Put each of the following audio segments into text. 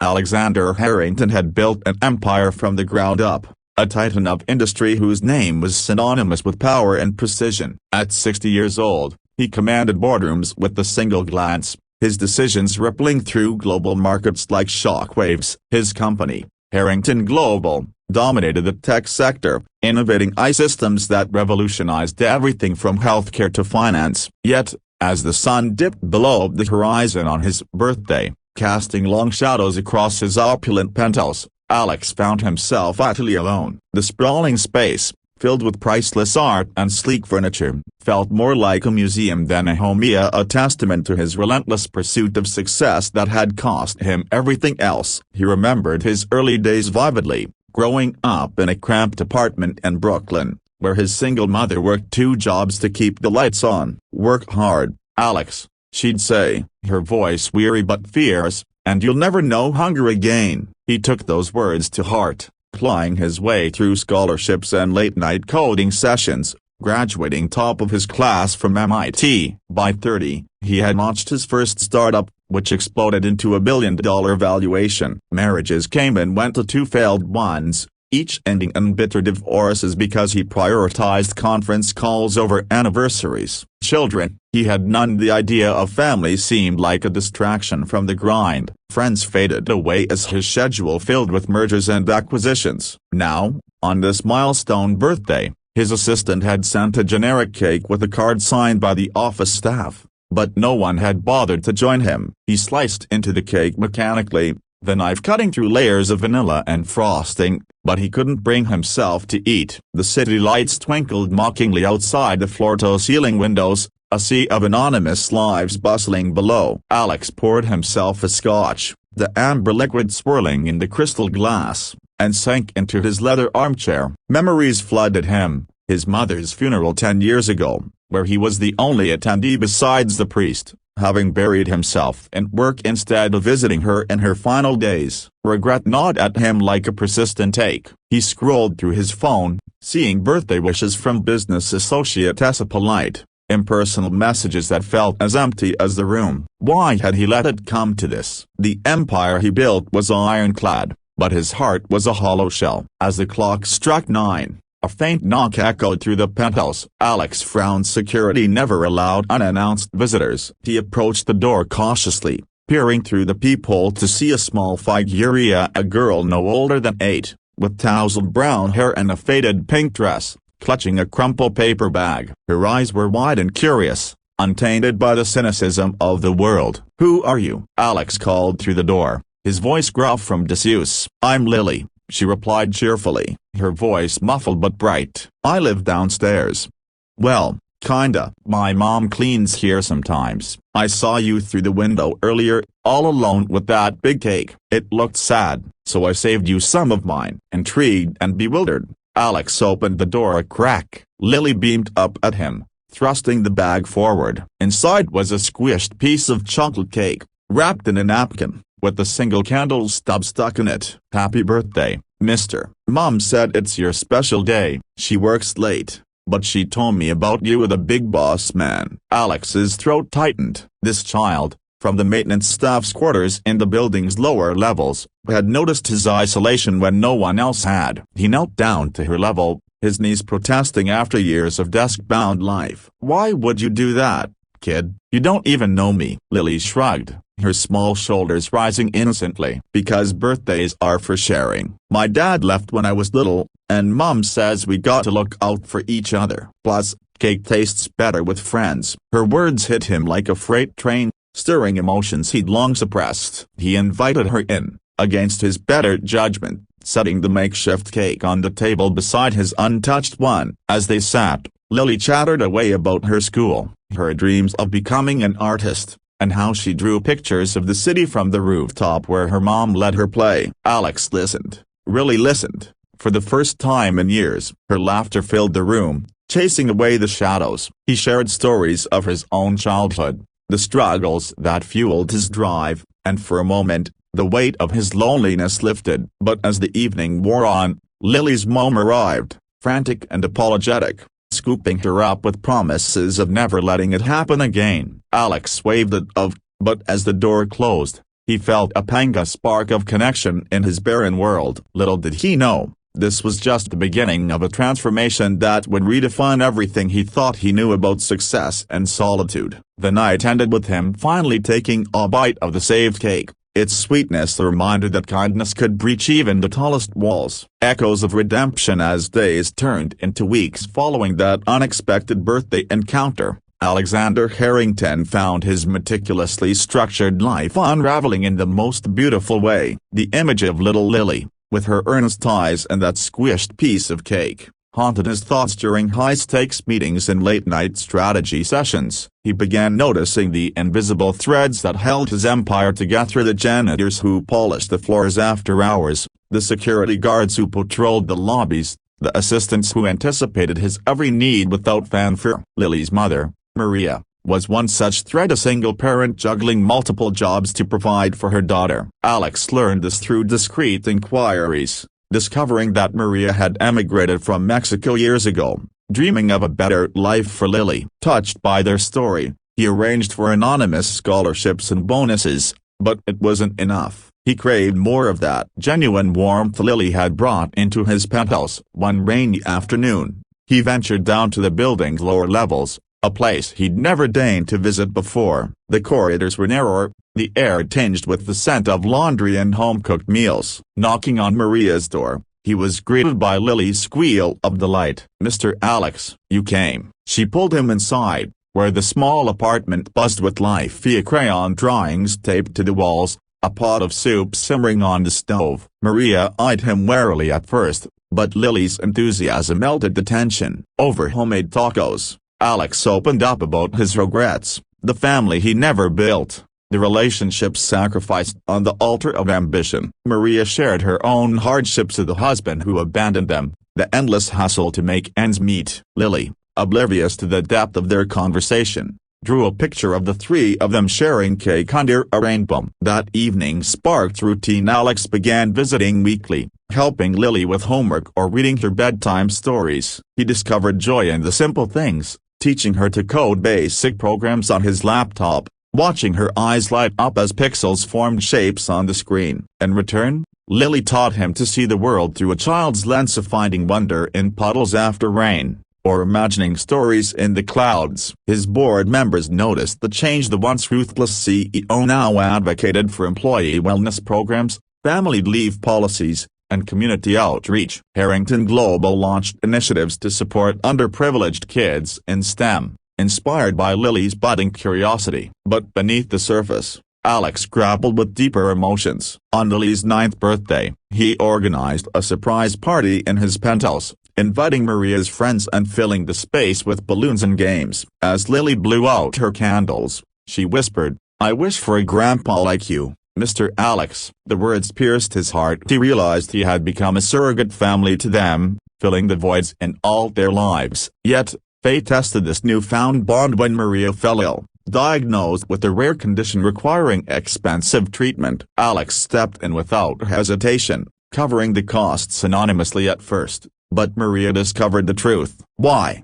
Alexander Harrington had built an empire from the ground up, a titan of industry whose name was synonymous with power and precision. At 60 years old, he commanded boardrooms with a single glance, his decisions rippling through global markets like shockwaves. His company, Harrington Global, dominated the tech sector, innovating IT systems that revolutionized everything from healthcare to finance. Yet, as the sun dipped below the horizon on his birthday, casting long shadows across his opulent penthouse, Alex found himself utterly alone. The sprawling space, filled with priceless art and sleek furniture, felt more like a museum than a home, a testament to his relentless pursuit of success that had cost him everything else. He remembered his early days vividly, growing up in a cramped apartment in Brooklyn, where his single mother worked 2 jobs to keep the lights on. "Work hard, Alex," she'd say, her voice weary but fierce, "and you'll never know hunger again." He took those words to heart, clawing his way through scholarships and late-night coding sessions, graduating top of his class from MIT. By 30, he had launched his first startup, which exploded into a $1 billion valuation. Marriages came and went, to 2 failed ones, each ending in bitter divorces because he prioritized conference calls over anniversaries. Children, he had none. The idea of family seemed like a distraction from the grind. Friends faded away as his schedule filled with mergers and acquisitions. Now, on this milestone birthday, his assistant had sent a generic cake with a card signed by the office staff, but no one had bothered to join him. He sliced into the cake mechanically, the knife cutting through layers of vanilla and frosting, but he couldn't bring himself to eat. The city lights twinkled mockingly outside the floor-to-ceiling windows, a sea of anonymous lives bustling below. Alex poured himself a scotch, the amber liquid swirling in the crystal glass, and sank into his leather armchair. Memories flooded him, his mother's funeral 10 years ago, where he was the only attendee besides the priest, having buried himself in work instead of visiting her in her final days. Regret gnawed at him like a persistent ache. He scrolled through his phone, seeing birthday wishes from business associate Tessa, polite, impersonal messages that felt as empty as the room. Why had he let it come to this? The empire he built was ironclad, but his heart was a hollow shell. As the clock struck 9, a faint knock echoed through the penthouse. Alex frowned. Security never allowed unannounced visitors. He approached the door cautiously, peering through the peephole to see a small figure, a girl no older than 8, with tousled brown hair and a faded pink dress, clutching a crumpled paper bag. Her eyes were wide and curious, untainted by the cynicism of the world. "Who are you?" Alex called through the door, his voice gruff from disuse. "I'm Lily," she replied cheerfully, her voice muffled but bright. "I live downstairs." "Well, kinda. My mom cleans here sometimes. I saw you through the window earlier, all alone with that big cake. It looked sad, so I saved you some of mine." Intrigued and bewildered, Alex opened the door a crack. Lily beamed up at him, thrusting the bag forward. Inside was a squished piece of chocolate cake, wrapped in a napkin, with a single candle stub stuck in it. "Happy birthday, mister. Mom said it's your special day. She works late, but she told me about you with a big boss man." Alex's throat tightened. This child, from the maintenance staff's quarters in the building's lower levels, had noticed his isolation when no one else had. He knelt down to her level, his knees protesting after years of desk-bound life. "Why would you do that, kid? You don't even know me." Lily shrugged, her small shoulders rising innocently. "Because birthdays are for sharing. My dad left when I was little, and Mom says we got to look out for each other. Plus, cake tastes better with friends." Her words hit him like a freight train, stirring emotions he'd long suppressed. He invited her in, against his better judgment, setting the makeshift cake on the table beside his untouched one. As they sat, Lily chattered away about her school, her dreams of becoming an artist, and how she drew pictures of the city from the rooftop where her mom let her play. Alex listened, really listened. For the first time in years, her laughter filled the room, chasing away the shadows. He shared stories of his own childhood, the struggles that fueled his drive, and for a moment, the weight of his loneliness lifted. But as the evening wore on, Lily's mom arrived, frantic and apologetic, scooping her up with promises of never letting it happen again. Alex waved it off, but as the door closed, He felt a pang, a spark of connection in his barren world. Little did he know, this was just the beginning of a transformation that would redefine everything he thought he knew about success and solitude. The night ended with him finally taking a bite of the saved cake. Its sweetness a reminder that kindness could breach even the tallest walls. Echoes of redemption as days turned into weeks following that unexpected birthday encounter. Alexander Harrington found his meticulously structured life unraveling in the most beautiful way. The image of little Lily, with her earnest eyes and that squished piece of cake, haunted his thoughts during high-stakes meetings and late-night strategy sessions. He began noticing the invisible threads that held his empire together: the janitors who polished the floors after hours, the security guards who patrolled the lobbies, the assistants who anticipated his every need without fanfare. Lily's mother, Maria, was one such thread, a single parent juggling multiple jobs to provide for her daughter. Alex learned this through discreet inquiries, discovering that Maria had emigrated from Mexico years ago, dreaming of a better life for Lily. Touched by their story, he arranged for anonymous scholarships and bonuses, but it wasn't enough. He craved more of that genuine warmth Lily had brought into his penthouse. One rainy afternoon, he ventured down to the building's lower levels, a place he'd never deigned to visit before. The corridors were narrower, the air tinged with the scent of laundry and home-cooked meals. Knocking on Maria's door, he was greeted by Lily's squeal of delight. "Mr. Alex, you came." She pulled him inside, where the small apartment buzzed with life via crayon drawings taped to the walls, a pot of soup simmering on the stove. Maria eyed him warily at first, but Lily's enthusiasm melted the tension. Over homemade tacos, Alex opened up about his regrets, the family he never built, the relationships sacrificed on the altar of ambition. Maria shared her own hardships of the husband who abandoned them, the endless hustle to make ends meet. Lily, oblivious to the depth of their conversation, drew a picture of the three of them sharing cake under a rainbow. That evening sparked routine. Alex began visiting weekly, helping Lily with homework or reading her bedtime stories. He discovered joy in the simple things, teaching her to code basic programs on his laptop, watching her eyes light up as pixels formed shapes on the screen. In return, Lily taught him to see the world through a child's lens, of finding wonder in puddles after rain, or imagining stories in the clouds. His board members noticed the change. The once ruthless CEO now advocated for employee wellness programs, family leave policies, and community outreach. Harrington Global launched initiatives to support underprivileged kids in STEM, inspired by Lily's budding curiosity. But beneath the surface, Alex grappled with deeper emotions. On Lily's 9th birthday, he organized a surprise party in his penthouse, inviting Maria's friends and filling the space with balloons and games. As Lily blew out her candles, she whispered, "I wish for a grandpa like you, Mr. Alex." The words pierced his heart. He realized he had become a surrogate family to them, filling the voids in all their lives. Yet, fate tested this newfound bond when Maria fell ill, diagnosed with a rare condition requiring expensive treatment. Alex stepped in without hesitation, covering the costs anonymously at first, but Maria discovered the truth. "Why?"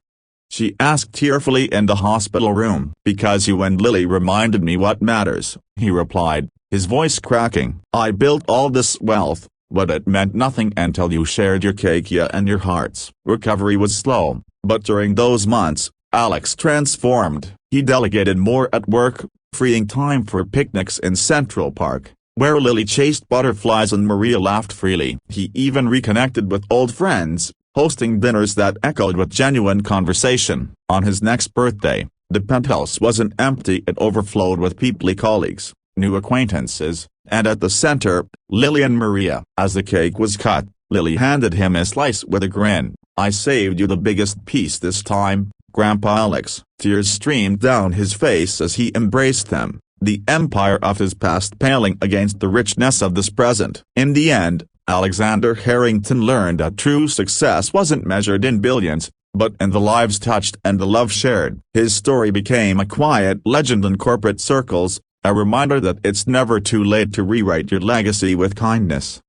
she asked tearfully in the hospital room. "Because you and Lily reminded me what matters," he replied, his voice cracking. "I built all this wealth, but it meant nothing until you shared your cake and your hearts." Recovery was slow, but during those months, Alex transformed. He delegated more at work, freeing time for picnics in Central Park, where Lily chased butterflies and Maria laughed freely. He even reconnected with old friends, hosting dinners that echoed with genuine conversation. On his next birthday, the penthouse wasn't empty. It overflowed with peoply colleagues, new acquaintances, and at the center, Lily and Maria. As the cake was cut, Lily handed him a slice with a grin. "I saved you the biggest piece this time, Grandpa Alex." Tears streamed down his face as he embraced them, the empire of his past paling against the richness of this present. In the end, Alexander Harrington learned that true success wasn't measured in billions, but in the lives touched and the love shared. His story became a quiet legend in corporate circles, a reminder that it's never too late to rewrite your legacy with kindness.